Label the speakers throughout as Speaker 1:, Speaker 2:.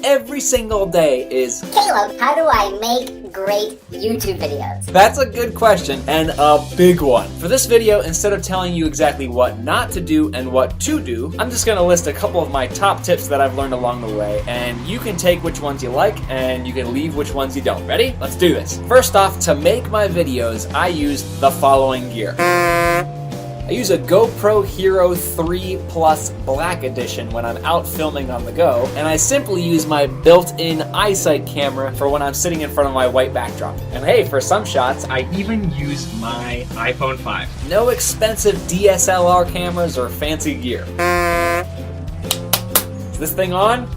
Speaker 1: every single day is,
Speaker 2: Caleb, how do I make great YouTube videos?
Speaker 1: That's a good question and a big one. For this video, instead of telling you exactly what not to do and what to do, I'm just gonna list a couple of my top tips that I've learned along the way, and you can take which ones you like and you can leave which ones you don't. Ready? Let's do this. First off, to make my videos, I use the following gear. I use a GoPro Hero 3 Plus Black Edition when I'm out filming on the go, and I simply use my built-in iSight camera for when I'm sitting in front of my white backdrop. And hey, for some shots, I even use my iPhone 5. No expensive DSLR cameras or fancy gear. Is this thing on?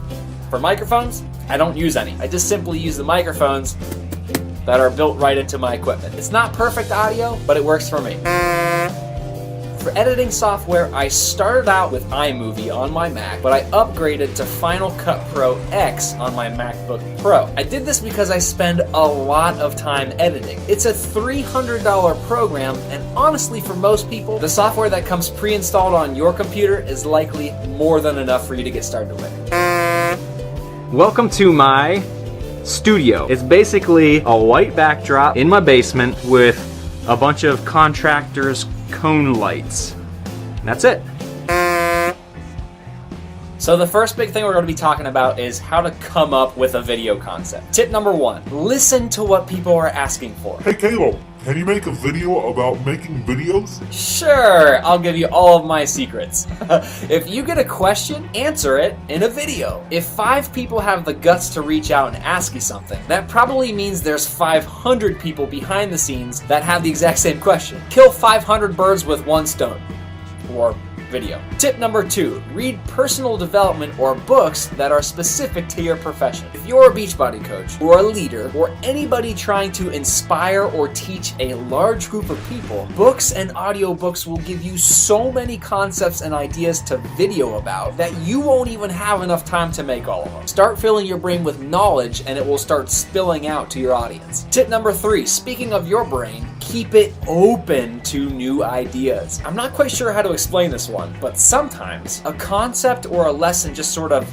Speaker 1: For microphones, I don't use any. I just simply use the microphones that are built right into my equipment. It's not perfect audio, but it works for me. For editing software, I started out with iMovie on my Mac, but I upgraded to Final Cut Pro X on my MacBook Pro. I did this because I spend a lot of time editing. It's a $300 program, and honestly, for most people, the software that comes pre-installed on your computer is likely more than enough for you to get started with.
Speaker 3: Welcome to my studio. It's basically a white backdrop in my basement with a bunch of contractors' cone lights. And that's it.
Speaker 1: So the first big thing we're going to be talking about is how to come up with a video concept. Tip number 1, listen to what people are asking for.
Speaker 4: Hey Caleb, can you make a video about making videos?
Speaker 1: Sure, I'll give you all of my secrets. If you get a question, answer it in a video. If 5 people have the guts to reach out and ask you something, that probably means there's 500 people behind the scenes that have the exact same question. Kill 500 birds with one stone. Or video. Tip number 2, read personal development or books that are specific to your profession. If you're a Beachbody coach or a leader or anybody trying to inspire or teach a large group of people, books and audiobooks will give you so many concepts and ideas to video about that you won't even have enough time to make all of them. Start filling your brain with knowledge and it will start spilling out to your audience. Tip number 3, speaking of your brain, keep it open to new ideas. I'm not quite sure how to explain this one, but sometimes a concept or a lesson just sort of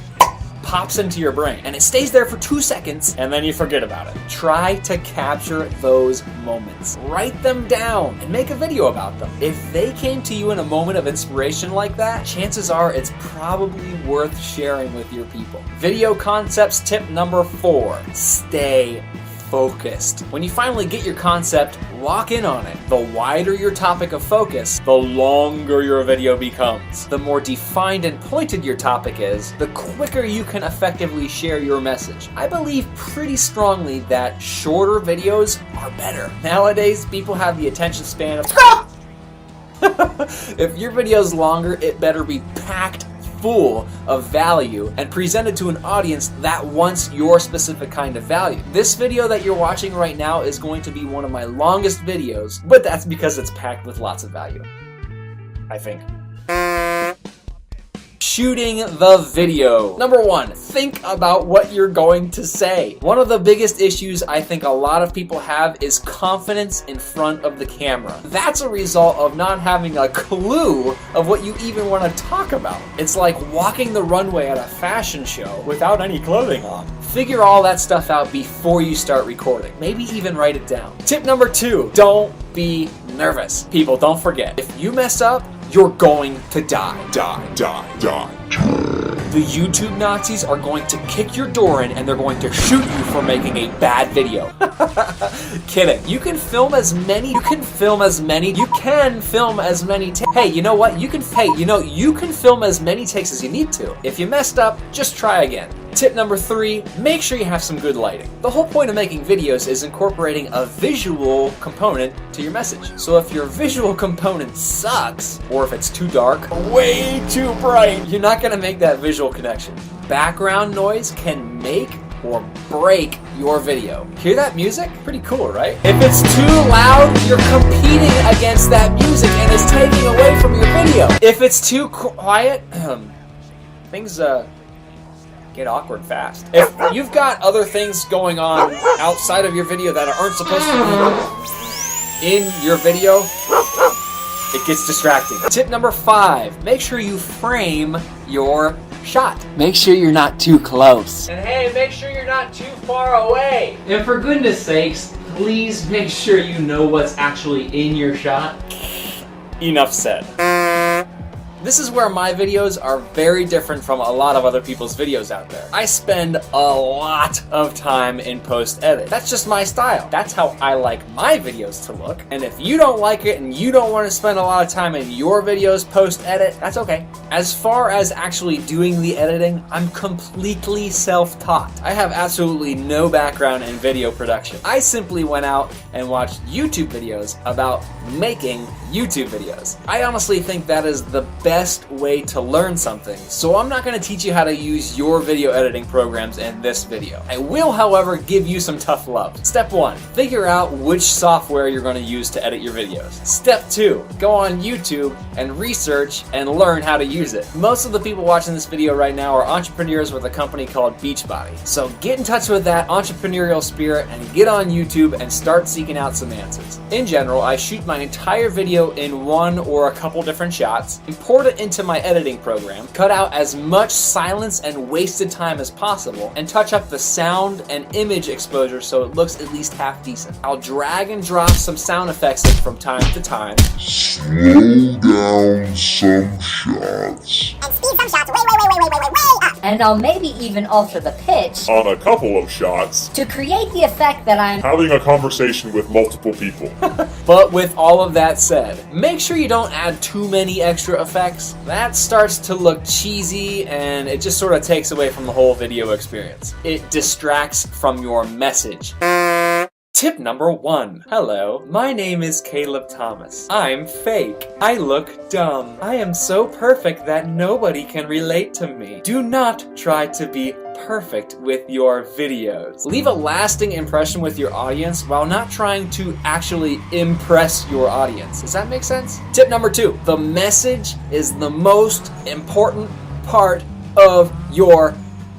Speaker 1: pops into your brain and it stays there for 2 seconds and then you forget about it. Try to capture those moments. Write them down and make a video about them. If they came to you in a moment of inspiration like that, chances are it's probably worth sharing with your people. Video concepts tip number 4, stay focused. When you finally get your concept, lock in on it. The wider your topic of focus, the longer your video becomes. The more defined and pointed your topic is, the quicker you can effectively share your message. I believe pretty strongly that shorter videos are better. Nowadays, people have the attention span of If your video's longer, it better be packed full of value and presented to an audience that wants your specific kind of value. This video that you're watching right now is going to be one of my longest videos, but that's because it's packed with lots of value, I think. Shooting the video. Number 1, think about what you're going to say. One of the biggest issues I think a lot of people have is confidence in front of the camera. That's a result of not having a clue of what you even want to talk about. It's like walking the runway at a fashion show without any clothing on. Figure all that stuff out before you start recording. Maybe even write it down. Tip number 2, don't be nervous. People, don't forget, if you mess up, you're going to die. The YouTube Nazis are going to kick your door in and they're going to shoot you for making a bad video. Kidding. You can film as many Hey, you know what? You can film as many takes as you need to. If you messed up, just try again. Tip number 3, make sure you have some good lighting. The whole point of making videos is incorporating a visual component to your message. So if your visual component sucks, or if it's too dark, or way too bright, you're not gonna make that visual connection. Background noise can make or break your video. Hear that music? Pretty cool, right? If it's too loud, you're competing against that music and it's taking away from your video. If it's too quiet, things get awkward fast. If you've got other things going on outside of your video that aren't supposed to be in your video, it gets distracting. Tip number 5, make sure you frame your shot. Make sure you're not too close.
Speaker 3: And hey, make sure you're not too far away. And for goodness sakes, please make sure you know what's actually in your shot.
Speaker 1: Enough said. This is where my videos are very different from a lot of other people's videos out there. I spend a lot of time in post-edit. That's just my style. That's how I like my videos to look. And if you don't like it and you don't want to spend a lot of time in your videos post-edit, that's okay. As far as actually doing the editing, I'm completely self-taught. I have absolutely no background in video production. I simply went out and watched YouTube videos about making YouTube videos. I honestly think that is the best way to learn something, so I'm not going to teach you how to use your video editing programs in this video. I will, however, give you some tough love. Step 1, figure out which software you're going to use to edit your videos. Step 2, go on YouTube and research and learn how to use it. Most of the people watching this video right now are entrepreneurs with a company called Beachbody. So get in touch with that entrepreneurial spirit and get on YouTube and start seeking out some answers. In general, I shoot my entire video in one or a couple different shots, import it into my editing program, cut out as much silence and wasted time as possible, and touch up the sound and image exposure so it looks at least half decent. I'll drag and drop some sound effects in from time to time.
Speaker 4: Slow down some shots.
Speaker 2: And speed some shots way up.
Speaker 5: And I'll maybe even alter the pitch
Speaker 4: On a couple of shots,
Speaker 5: to create the effect that I'm
Speaker 4: having a conversation with multiple people.
Speaker 1: But with all of that said, make sure you don't add too many extra effects. That starts to look cheesy and it just sort of takes away from the whole video experience. It distracts from your message. Tip number 1. Hello, my name is Caleb Thomas. I'm fake. I look dumb. I am so perfect that nobody can relate to me. Do not try to be perfect with your videos. Leave a lasting impression with your audience while not trying to actually impress your audience. Does that make sense? Tip number 2. The message is the most important part of your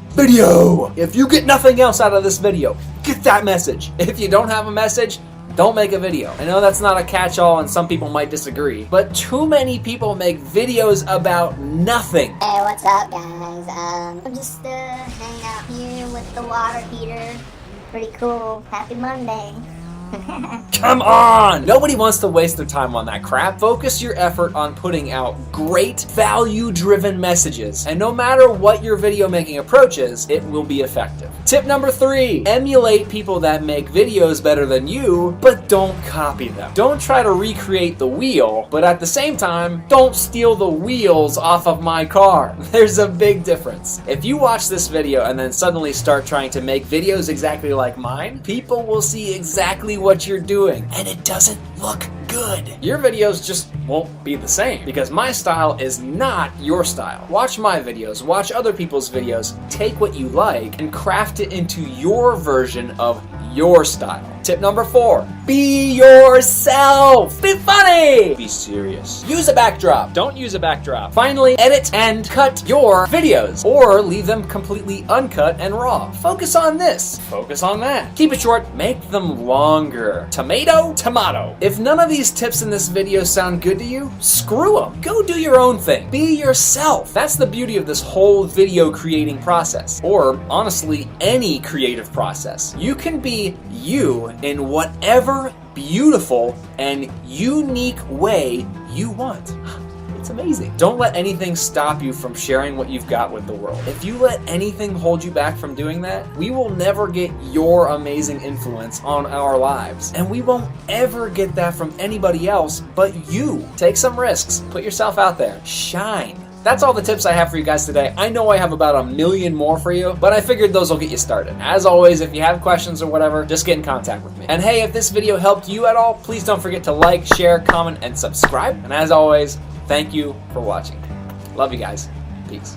Speaker 1: video. If you get nothing else out of this video, get that message. If you don't have a message, don't make a video. I know that's not a catch-all and some people might disagree, but too many people make videos about nothing.
Speaker 2: Hey, what's up, guys? I'm just hanging out here with the water heater. Pretty cool. Happy Monday.
Speaker 1: Come on! Nobody wants to waste their time on that crap. Focus your effort on putting out great, value-driven messages. And no matter what your video making approach is, it will be effective. Tip number 3. Emulate people that make videos better than you, but don't copy them. Don't try to recreate the wheel, but at the same time, don't steal the wheels off of my car. There's a big difference. If you watch this video and then suddenly start trying to make videos exactly like mine, people will see exactly what you're doing, and it doesn't look good. Your videos just won't be the same because my style is not your style. Watch my videos, watch other people's videos, take what you like and craft it into your version of your style. Tip number 4, be yourself. Be funny. Be serious. Use a backdrop. Don't use a backdrop. Finally, edit and cut your videos or leave them completely uncut and raw. Focus on this. Focus on that. Keep it short. Make them longer. Tomato, tomato. If none of these tips in this video sound good to you, screw them. Go do your own thing. Be yourself. That's the beauty of this whole video creating process, or honestly, any creative process. You can be you in whatever beautiful and unique way you want. It's amazing. Don't let anything stop you from sharing what you've got with the world. If you let anything hold you back from doing that, we will never get your amazing influence on our lives. And we won't ever get that from anybody else but you. Take some risks. Put yourself out there. Shine. That's all the tips I have for you guys today. I know I have about 1 million more for you, but I figured those will get you started. As always, if you have questions or whatever, just get in contact with me. And hey, if this video helped you at all, please don't forget to like, share, comment, and subscribe. And as always, thank you for watching. Love you guys. Peace.